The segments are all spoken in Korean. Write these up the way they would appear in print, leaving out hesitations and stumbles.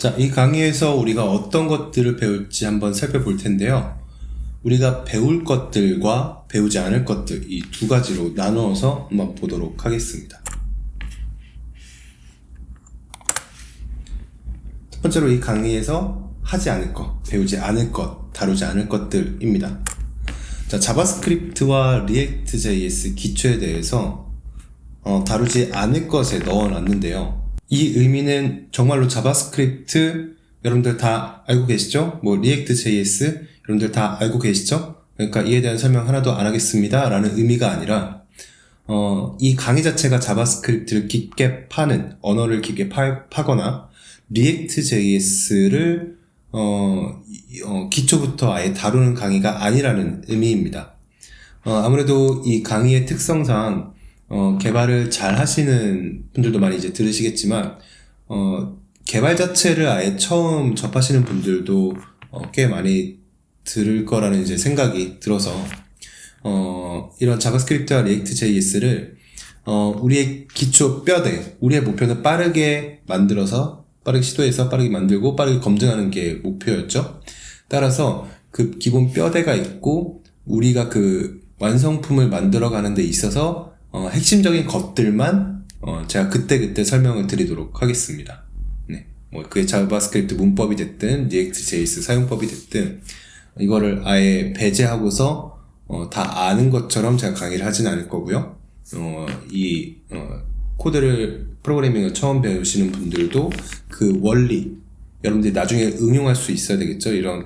자, 이 강의에서 우리가 어떤 것들을 배울지 한번 살펴볼 텐데요. 우리가 배울 것들과 배우지 않을 것들, 이 두 가지로 나누어서 한번 보도록 하겠습니다. 첫 번째로 이 강의에서 하지 않을 것, 배우지 않을 것, 다루지 않을 것들입니다. 자, 자바스크립트와 리액트.js 기초에 대해서 다루지 않을 것에 넣어놨는데요. 이 의미는 정말로 자바스크립트 여러분들 다 알고 계시죠? 리액트.js 여러분들 다 알고 계시죠? 그러니까 이에 대한 설명 하나도 안 하겠습니다 라는 의미가 아니라 이 강의 자체가 자바스크립트를 깊게 파는, 언어를 깊게 파거나 리액트.js를 기초부터 아예 다루는 강의가 아니라는 의미입니다. 아무래도 이 강의의 특성상 개발을 잘 하시는 분들도 많이 이제 들으시겠지만, 개발 자체를 아예 처음 접하시는 분들도 꽤 많이 들을 거라는 이제 생각이 들어서, 이런 자바스크립트와 리액트.js를, 우리의 기초 뼈대, 우리의 목표는 빠르게 만들어서, 빠르게 시도해서 빠르게 만들고 빠르게 검증하는 게 목표였죠. 따라서 그 기본 뼈대가 있고, 우리가 그 완성품을 만들어가는 데 있어서 핵심적인 것들만 제가 그때 설명을 드리도록 하겠습니다. 네, 그게 자바스크립트 문법이 됐든 리액트.js 사용법이 됐든 이거를 아예 배제하고서 다 아는 것처럼 제가 강의를 하진 않을 거고요. 프로그래밍을 처음 배우시는 분들도 그 원리, 여러분들이 나중에 응용할 수 있어야 되겠죠. 이런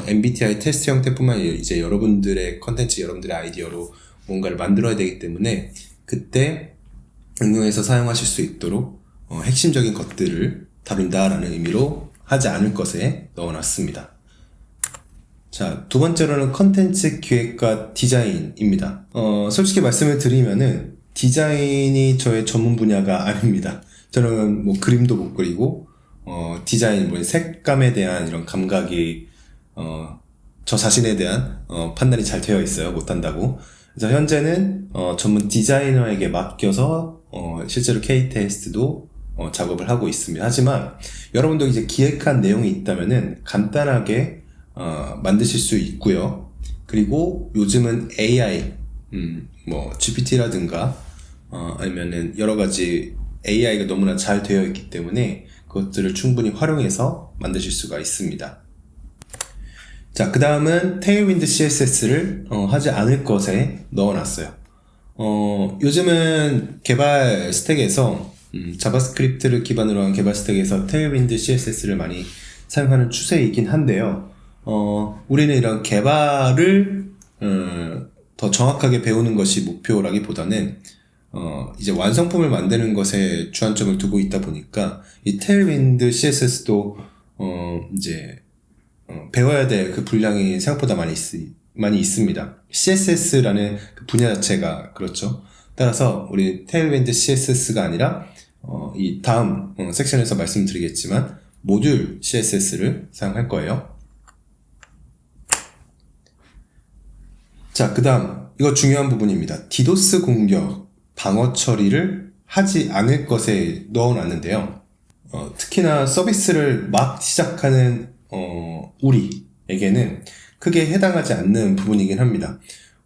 MBTI 테스트 형태뿐만 아니라 이제 여러분들의 컨텐츠, 여러분들의 아이디어로 뭔가를 만들어야 되기 때문에 그때 응용해서 사용하실 수 있도록 핵심적인 것들을 다룬다라는 의미로 하지 않을 것에 넣어놨습니다. 자, 두 번째로는 컨텐츠 기획과 디자인입니다. 솔직히 말씀을 드리면은 디자인이 저의 전문 분야가 아닙니다. 저는 그림도 못 그리고 디자인, 색감에 대한 이런 감각이 저 자신에 대한 판단이 잘 되어 있어요. 못한다고. 그래서 현재는 전문 디자이너에게 맡겨서 실제로 K-테스트도 작업을 하고 있습니다. 하지만 여러분도 이제 기획한 내용이 있다면은 간단하게 만드실 수 있고요. 그리고 요즘은 AI, GPT라든가 아니면은 여러 가지 AI가 너무나 잘 되어 있기 때문에 그것들을 충분히 활용해서 만드실 수가 있습니다. 자, 그 다음은 테일윈드 CSS를 하지 않을 것에 넣어놨어요. 요즘은 개발 스택에서 자바스크립트를 기반으로 한 개발 스택에서 테일윈드 CSS를 많이 사용하는 추세이긴 한데요. 우리는 이런 개발을 더 정확하게 배우는 것이 목표라기보다는 이제 완성품을 만드는 것에 주안점을 두고 있다 보니까 이 테일윈드 CSS도 이제 배워야 될 그 분량이 생각보다 많이 있습니다. CSS라는 그 분야 자체가 그렇죠. 따라서 우리 테일윈드 CSS가 아니라 이 다음 섹션에서 말씀드리겠지만 모듈 CSS를 사용할 거예요. 자, 그 다음 이거 중요한 부분입니다. 디도스 공격 방어 처리를 하지 않을 것에 넣어놨는데요. 특히나 서비스를 막 시작하는 우리에게는 크게 해당하지 않는 부분이긴 합니다.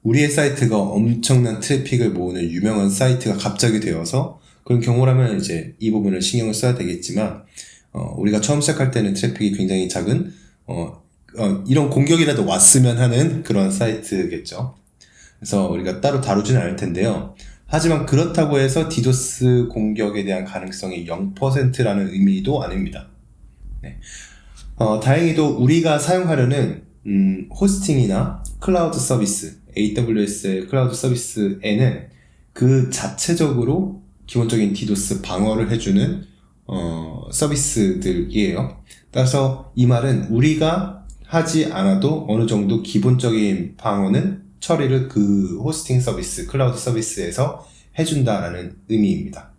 우리의 사이트가 엄청난 트래픽을 모으는 유명한 사이트가 갑자기 되어서 그런 경우라면 이제 이 부분을 신경을 써야 되겠지만, 우리가 처음 시작할 때는 트래픽이 굉장히 작은, 이런 공격이라도 왔으면 하는 그런 사이트겠죠. 그래서 우리가 따로 다루지는 않을 텐데요. 하지만 그렇다고 해서 디도스 공격에 대한 가능성이 0%라는 의미도 아닙니다. 네. 다행히도 우리가 사용하려는 호스팅이나 클라우드 서비스, AWS의 클라우드 서비스에는 그 자체적으로 기본적인 디도스 방어를 해주는 서비스들이에요. 따라서 이 말은 우리가 하지 않아도 어느 정도 기본적인 방어는 처리를 그 호스팅 서비스, 클라우드 서비스에서 해준다라는 의미입니다.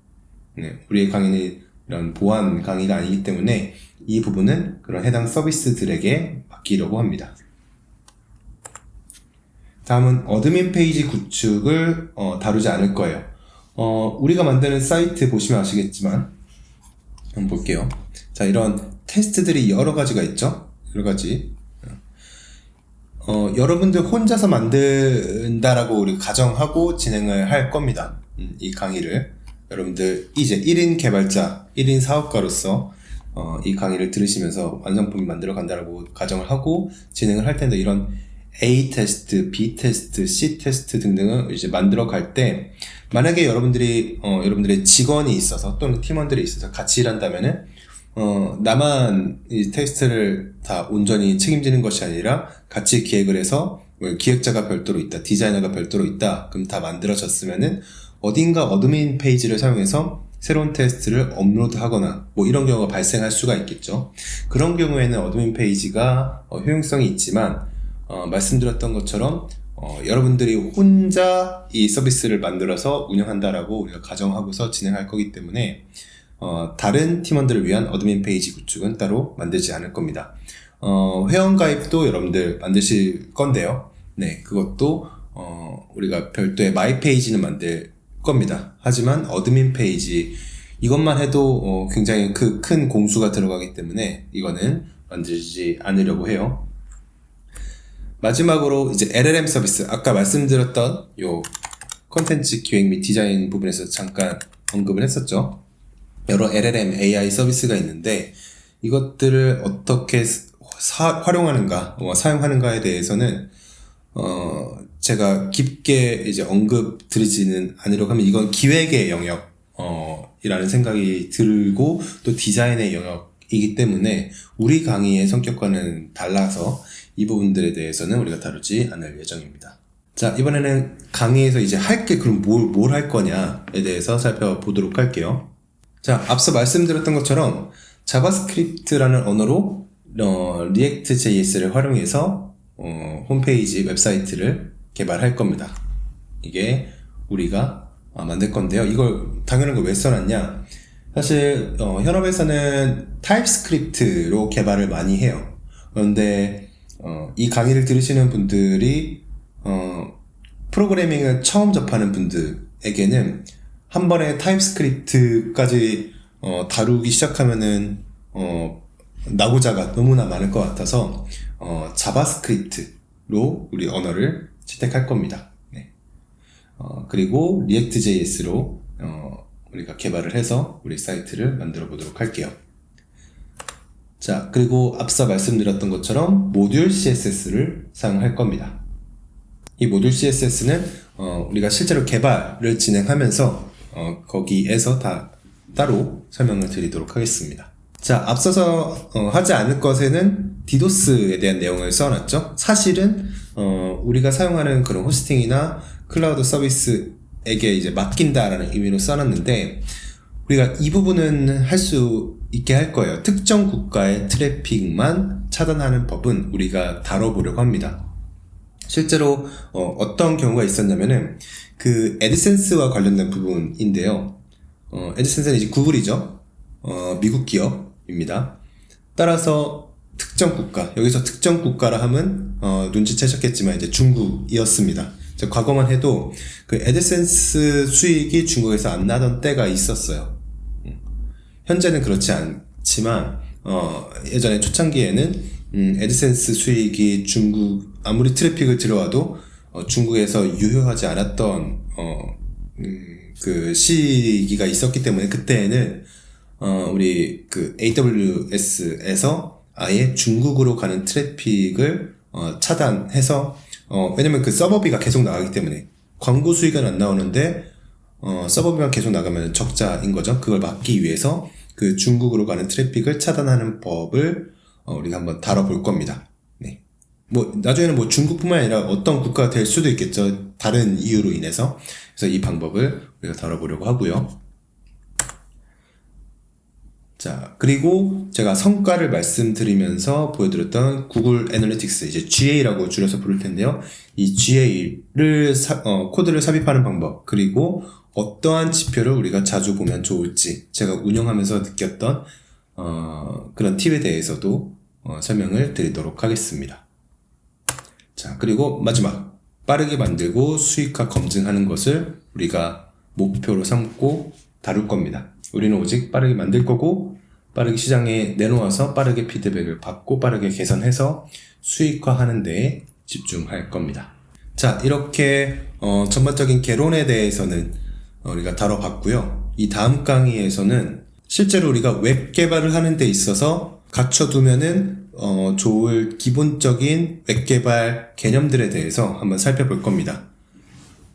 네, 우리의 강의는 이런 보안 강의가 아니기 때문에 이 부분은 그런 해당 서비스들에게 맡기려고 합니다. 다음은 어드민 페이지 구축을 다루지 않을 거예요. 우리가 만드는 사이트 보시면 아시겠지만 한번 볼게요. 자, 이런 테스트들이 여러 가지가 있죠. 여러 가지. 여러분들 혼자서 만든다라고 우리 가정하고 진행을 할 겁니다. 이 강의를. 여러분들 이제 1인 개발자, 1인 사업가로서 이 강의를 들으시면서 완성품을 만들어 간다라고 가정을 하고 진행을 할 텐데, 이런 A 테스트, B 테스트, C 테스트 등등을 이제 만들어 갈 때, 만약에 여러분들의 직원이 있어서 또는 팀원들이 있어서 같이 일한다면은 나만 이 테스트를 다 온전히 책임지는 것이 아니라 같이 기획을 해서, 기획자가 별도로 있다, 디자이너가 별도로 있다, 그럼 다 만들어졌으면은 어딘가 어드민 페이지를 사용해서 새로운 테스트를 업로드하거나 뭐 이런 경우가 발생할 수가 있겠죠. 그런 경우에는 어드민 페이지가 효용성이 있지만, 말씀드렸던 것처럼 여러분들이 혼자 이 서비스를 만들어서 운영한다라고 우리가 가정하고서 진행할 거기 때문에 다른 팀원들을 위한 어드민 페이지 구축은 따로 만들지 않을 겁니다. 회원 가입도 여러분들 만드실 건데요. 네, 그것도 우리가 별도의 마이 페이지는 만들 겁니다. 하지만 어드민 페이지 이것만 해도 굉장히 큰 공수가 들어가기 때문에 이거는 만들지 않으려고 해요. 마지막으로 이제 LLM 서비스, 아까 말씀드렸던 요 콘텐츠 기획 및 디자인 부분에서 잠깐 언급을 했었죠. 여러 LLM AI 서비스가 있는데 이것들을 어떻게 활용하는가, 사용하는가에 대해서는 제가 깊게 이제 언급 드리지는 않으려고 하면, 이건 기획의 영역 이라는 생각이 들고 또 디자인의 영역이기 때문에 우리 강의의 성격과는 달라서 이 부분들에 대해서는 우리가 다루지 않을 예정입니다. 자, 이번에는 강의에서 이제 그럼 뭘 할 거냐에 대해서 살펴보도록 할게요. 자, 앞서 말씀드렸던 것처럼 자바스크립트라는 언어로 React.js를 활용해서 홈페이지, 웹사이트를 개발할 겁니다. 이게 우리가 만들 건데요. 이걸 당연한 걸 왜 써놨냐? 사실 현업에서는 타입스크립트로 개발을 많이 해요. 그런데 이 강의를 들으시는 분들이 프로그래밍을 처음 접하는 분들에게는 한 번에 타입스크립트까지 다루기 시작하면은 낙오자가 너무나 많을 것 같아서 자바스크립트로 우리 언어를 채택할 겁니다. 네. 그리고 React.js로 우리가 개발을 해서 우리 사이트를 만들어 보도록 할게요. 자, 그리고 앞서 말씀드렸던 것처럼 모듈 CSS를 사용할 겁니다. 이 모듈 CSS는 우리가 실제로 개발을 진행하면서 거기에서 다 따로 설명을 드리도록 하겠습니다. 자, 앞서서 하지 않을 것에는 디도스에 대한 내용을 써놨죠. 사실은 우리가 사용하는 그런 호스팅이나 클라우드 서비스에게 이제 맡긴다라는 의미로 써놨는데, 우리가 이 부분은 할 수 있게 할 거예요. 특정 국가의 트래픽만 차단하는 법은 우리가 다뤄보려고 합니다. 실제로 어떤 경우가 있었냐면은 그 애드센스와 관련된 부분인데요. 애드센스는 이제 구글이죠. 미국 기업입니다. 따라서 특정 국가, 여기서 특정 국가라 함은 눈치채셨겠지만 이제 중국이었습니다. 과거만 해도 그 애드센스 수익이 중국에서 안 나던 때가 있었어요. 현재는 그렇지 않지만 예전에 초창기에는 애드센스 수익이 아무리 트래픽을 들어와도 중국에서 유효하지 않았던 그 시기가 있었기 때문에, 그때에는 우리 그 AWS에서 아예 중국으로 가는 트래픽을 차단해서, 왜냐면 그 서버비가 계속 나가기 때문에 광고 수익은 안 나오는데 서버비만 계속 나가면 적자인 거죠. 그걸 막기 위해서 그 중국으로 가는 트래픽을 차단하는 법을 우리가 한번 다뤄볼 겁니다. 네. 뭐 나중에는 뭐 중국뿐만 아니라 어떤 국가가 될 수도 있겠죠. 다른 이유로 인해서. 그래서 이 방법을 우리가 다뤄보려고 하고요. 자, 그리고 제가 성과를 말씀드리면서 보여드렸던 구글 애널리틱스, 이제 GA라고 줄여서 부를 텐데요. 이 GA를 코드를 삽입하는 방법, 그리고 어떠한 지표를 우리가 자주 보면 좋을지 제가 운영하면서 느꼈던 그런 팁에 대해서도 설명을 드리도록 하겠습니다. 자, 그리고 마지막, 빠르게 만들고 수익화 검증하는 것을 우리가 목표로 삼고 다룰 겁니다. 우리는 오직 빠르게 만들 거고 빠르게 시장에 내놓아서 빠르게 피드백을 받고 빠르게 개선해서 수익화하는 데 집중할 겁니다. 자, 이렇게 전반적인 개론에 대해서는 우리가 다뤄봤고요. 이 다음 강의에서는 실제로 우리가 웹 개발을 하는 데 있어서 갖춰두면은 좋을 기본적인 웹 개발 개념들에 대해서 한번 살펴볼 겁니다.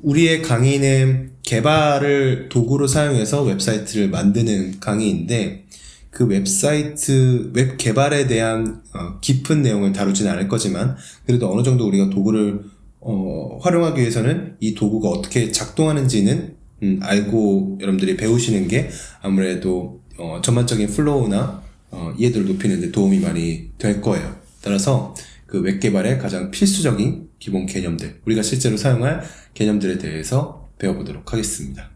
우리의 강의는 개발을 도구로 사용해서 웹사이트를 만드는 강의인데 그 웹사이트, 웹 개발에 대한 깊은 내용을 다루지는 않을 거지만 그래도 어느 정도 우리가 도구를 활용하기 위해서는 이 도구가 어떻게 작동하는지는 알고 여러분들이 배우시는 게 아무래도 전반적인 플로우나 이해도를 높이는 데 도움이 많이 될 거예요. 따라서 그 웹 개발의 가장 필수적인 기본 개념들, 우리가 실제로 사용할 개념들에 대해서 배워보도록 하겠습니다.